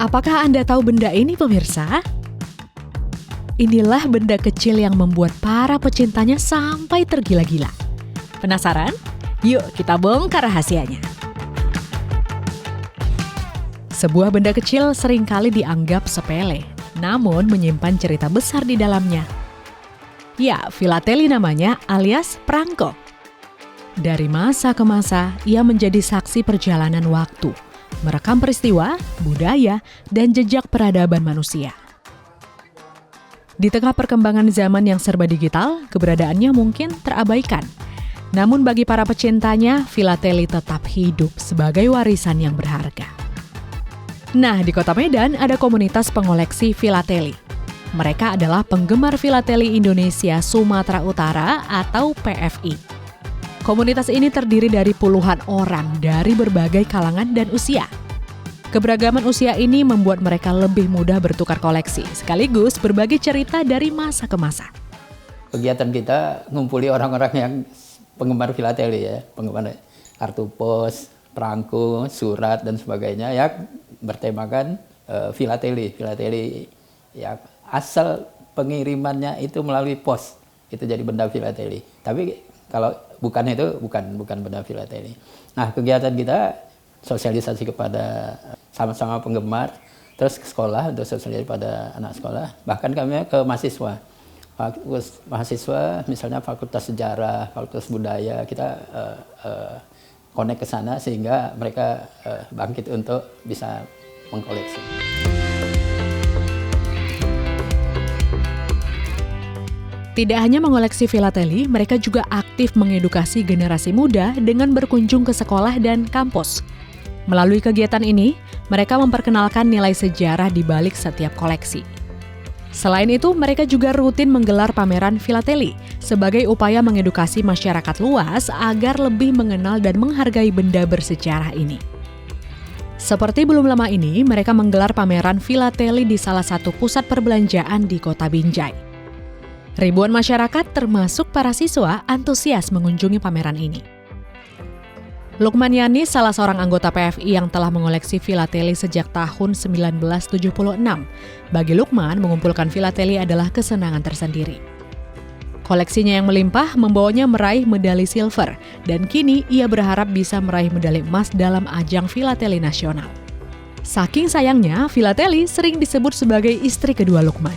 Apakah Anda tahu benda ini, pemirsa? Inilah benda kecil yang membuat para pecintanya sampai tergila-gila. Penasaran? Yuk kita bongkar rahasianya. Sebuah benda kecil seringkali dianggap sepele, namun menyimpan cerita besar di dalamnya. Ya, filateli namanya, alias perangko. Dari masa ke masa, ia menjadi saksi perjalanan waktu, merekam peristiwa, budaya, dan jejak peradaban manusia. Di tengah perkembangan zaman yang serba digital, keberadaannya mungkin terabaikan. Namun bagi para pecintanya, filateli tetap hidup sebagai warisan yang berharga. Nah, di Kota Medan ada komunitas pengoleksi filateli. Mereka adalah penggemar filateli Indonesia Sumatera Utara atau PFI. Komunitas ini terdiri dari puluhan orang dari berbagai kalangan dan usia. Keberagaman usia ini membuat mereka lebih mudah bertukar koleksi, sekaligus berbagi cerita dari masa ke masa. Kegiatan kita ngumpuli orang-orang yang penggemar filateli ya, penggemar kartu pos, perangko, surat dan sebagainya yang bertemakan filateli. Filateli ya asal pengirimannya itu melalui pos, itu jadi benda filateli. Tapi kalau bukan itu bukan benda filateli. Nah, kegiatan kita sosialisasi kepada sama-sama penggemar, terus ke sekolah untuk sosialisasi pada anak sekolah, bahkan kami ke mahasiswa. Mahasiswa misalnya Fakultas Sejarah, Fakultas Budaya, kita connect ke sana sehingga mereka bangkit untuk bisa mengkoleksi. Tidak hanya mengoleksi filateli, mereka juga aktif mengedukasi generasi muda dengan berkunjung ke sekolah dan kampus. Melalui kegiatan ini, mereka memperkenalkan nilai sejarah di balik setiap koleksi. Selain itu, mereka juga rutin menggelar pameran filateli sebagai upaya mengedukasi masyarakat luas agar lebih mengenal dan menghargai benda bersejarah ini. Seperti belum lama ini, mereka menggelar pameran filateli di salah satu pusat perbelanjaan di Kota Binjai. Ribuan masyarakat termasuk para siswa antusias mengunjungi pameran ini. Lukman Yanis, salah seorang anggota PFI yang telah mengoleksi filateli sejak tahun 1976. Bagi Lukman, mengumpulkan filateli adalah kesenangan tersendiri. Koleksinya yang melimpah membawanya meraih medali silver, dan kini ia berharap bisa meraih medali emas dalam ajang filateli nasional. Saking sayangnya, filateli sering disebut sebagai istri kedua Lukman.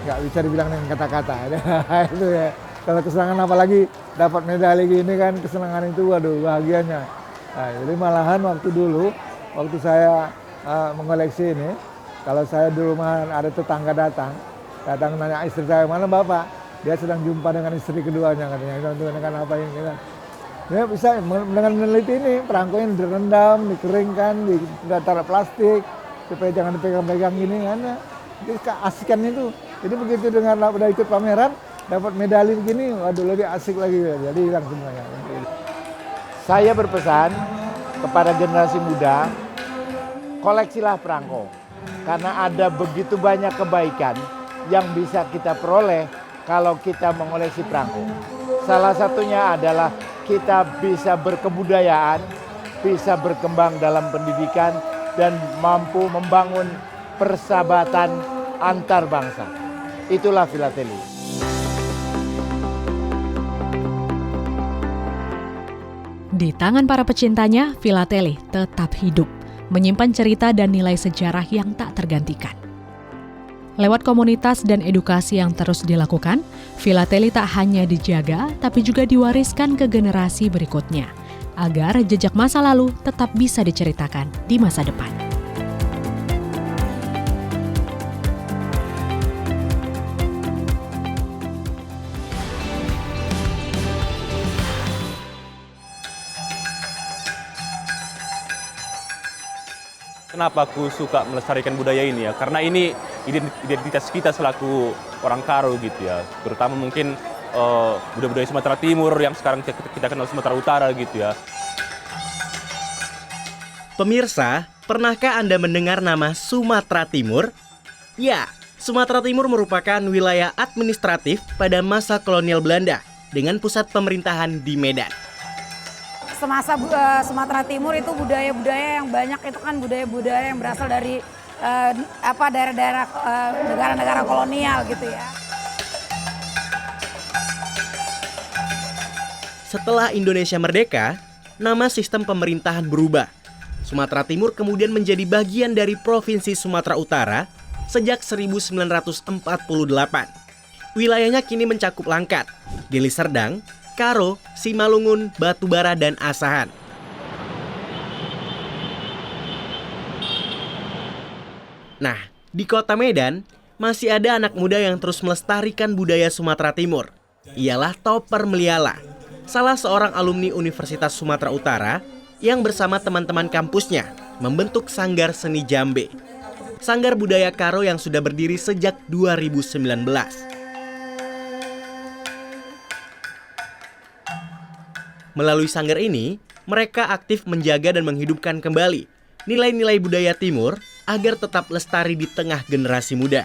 Nggak bisa dibilang dengan kata-kata. Itu ya. Kalau kesenangan apalagi dapat medali gini kan, kesenangan itu waduh bahagianya. Nah, jadi malahan waktu saya mengoleksi ini, kalau saya di rumah ada tetangga datang nanya istri saya, mana bapak? Dia sedang jumpa dengan istri keduanya katanya. Dengan apa yang kita? Ya bisa dengan meneliti ini, perangko ini direndam, dikeringkan, ditaruh plastik supaya jangan dipegang-pegang gini kan. Jadi keasikan itu. Jadi begitu dengan udah ikut pameran, dapat medali begini, waduh lebih asik lagi, jadi hilang semuanya. Saya berpesan kepada generasi muda, koleksilah perangko. Karena ada begitu banyak kebaikan yang bisa kita peroleh kalau kita mengoleksi perangko. Salah satunya adalah kita bisa berkebudayaan, bisa berkembang dalam pendidikan, dan mampu membangun persahabatan antar bangsa. Itulah filateli. Di tangan para pecintanya, filateli tetap hidup, menyimpan cerita dan nilai sejarah yang tak tergantikan. Lewat komunitas dan edukasi yang terus dilakukan, filateli tak hanya dijaga, tapi juga diwariskan ke generasi berikutnya, agar jejak masa lalu tetap bisa diceritakan di masa depan. Kenapa aku suka melestarikan budaya ini ya? Karena ini identitas kita selaku orang Karo gitu ya. Terutama mungkin budaya-budaya Sumatera Timur yang sekarang kita kenal Sumatera Utara gitu ya. Pemirsa, pernahkah Anda mendengar nama Sumatera Timur? Ya, Sumatera Timur merupakan wilayah administratif pada masa kolonial Belanda dengan pusat pemerintahan di Medan. Sumatera Timur itu budaya-budaya yang banyak itu kan budaya-budaya yang berasal dari daerah-daerah negara-negara kolonial gitu ya. Setelah Indonesia merdeka, nama sistem pemerintahan berubah. Sumatera Timur kemudian menjadi bagian dari Provinsi Sumatera Utara sejak 1948. Wilayahnya kini mencakup Langkat, Deli Serdang, Karo, Simalungun, Batubara, dan Asahan. Nah, di kota Medan, masih ada anak muda yang terus melestarikan budaya Sumatera Timur. Ialah Toper Meliala, salah seorang alumni Universitas Sumatera Utara yang bersama teman-teman kampusnya membentuk Sanggar Seni Jambe. Sanggar budaya Karo yang sudah berdiri sejak 2019. Melalui sanggar ini, mereka aktif menjaga dan menghidupkan kembali nilai-nilai budaya Timur agar tetap lestari di tengah generasi muda.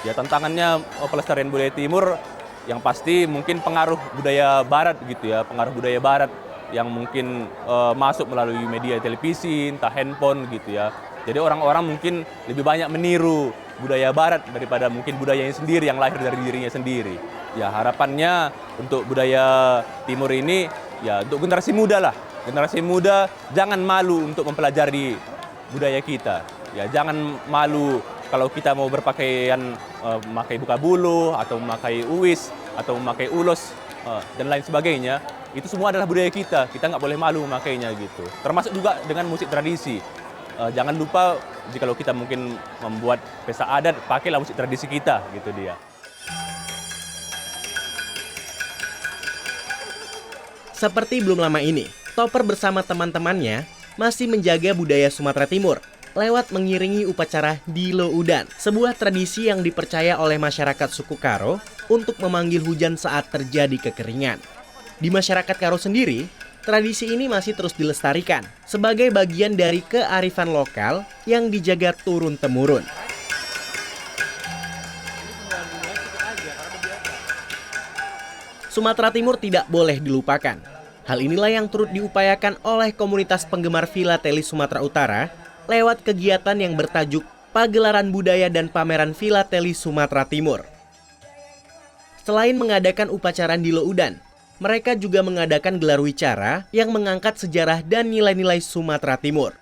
Ya, tantangannya pelestarian budaya Timur yang pasti mungkin pengaruh budaya Barat gitu ya, pengaruh budaya Barat yang mungkin masuk melalui media televisi, entah handphone gitu ya. Jadi orang-orang mungkin lebih banyak meniru budaya Barat daripada mungkin budayanya sendiri yang lahir dari dirinya sendiri. Ya, harapannya untuk budaya Timur ini ya untuk generasi muda lah. Generasi muda jangan malu untuk mempelajari budaya kita. Ya, jangan malu kalau kita mau berpakaian memakai buka bulu atau memakai uwis atau memakai ulos dan lain sebagainya. Itu semua adalah budaya kita. Kita nggak boleh malu memakainya gitu. Termasuk juga dengan musik tradisi. Jangan lupa jika kita mungkin membuat pesta adat, pakailah musik tradisi kita gitu dia. Seperti belum lama ini, Toper bersama teman-temannya masih menjaga budaya Sumatera Timur lewat mengiringi upacara Dilo Udan, sebuah tradisi yang dipercaya oleh masyarakat suku Karo untuk memanggil hujan saat terjadi kekeringan. Di masyarakat Karo sendiri, tradisi ini masih terus dilestarikan sebagai bagian dari kearifan lokal yang dijaga turun-temurun. Sumatera Timur tidak boleh dilupakan. Hal inilah yang turut diupayakan oleh komunitas penggemar filateli Sumatera Utara lewat kegiatan yang bertajuk Pagelaran Budaya dan Pameran Filateli Sumatera Timur. Selain mengadakan upacara Dilo Udan, mereka juga mengadakan gelar wicara yang mengangkat sejarah dan nilai-nilai Sumatera Timur.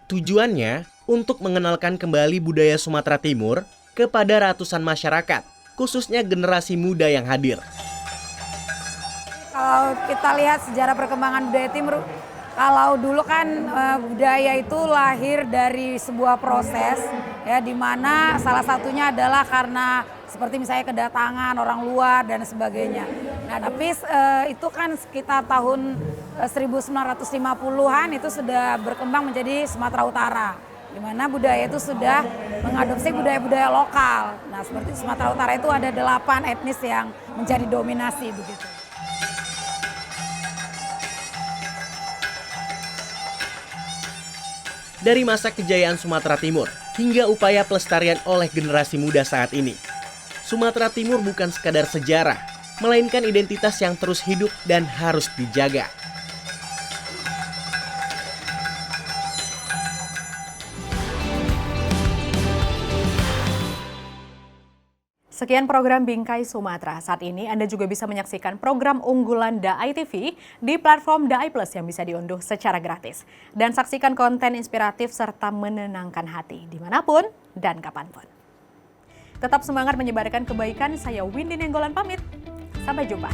Tujuannya untuk mengenalkan kembali budaya Sumatera Timur kepada ratusan masyarakat, khususnya generasi muda yang hadir. Kalau kita lihat sejarah perkembangan budaya Timur, kalau dulu kan budaya itu lahir dari sebuah proses ya, di mana salah satunya adalah karena seperti misalnya kedatangan orang luar dan sebagainya. Nah, tapi itu kan sekitar tahun 1950-an itu sudah berkembang menjadi Sumatera Utara, di mana budaya itu sudah mengadopsi budaya-budaya lokal. Nah, seperti Sumatera Utara itu ada 8 etnis yang menjadi dominasi begitu. Dari masa kejayaan Sumatera Timur hingga upaya pelestarian oleh generasi muda saat ini, Sumatera Timur bukan sekadar sejarah, melainkan identitas yang terus hidup dan harus dijaga. Sekian program Bingkai Sumatera. Saat ini Anda juga bisa menyaksikan program unggulan DAI TV di platform DAI Plus yang bisa diunduh secara gratis. Dan saksikan konten inspiratif serta menenangkan hati dimanapun dan kapanpun. Tetap semangat menyebarkan kebaikan, saya Windy Nenggolan pamit. Sampai jumpa.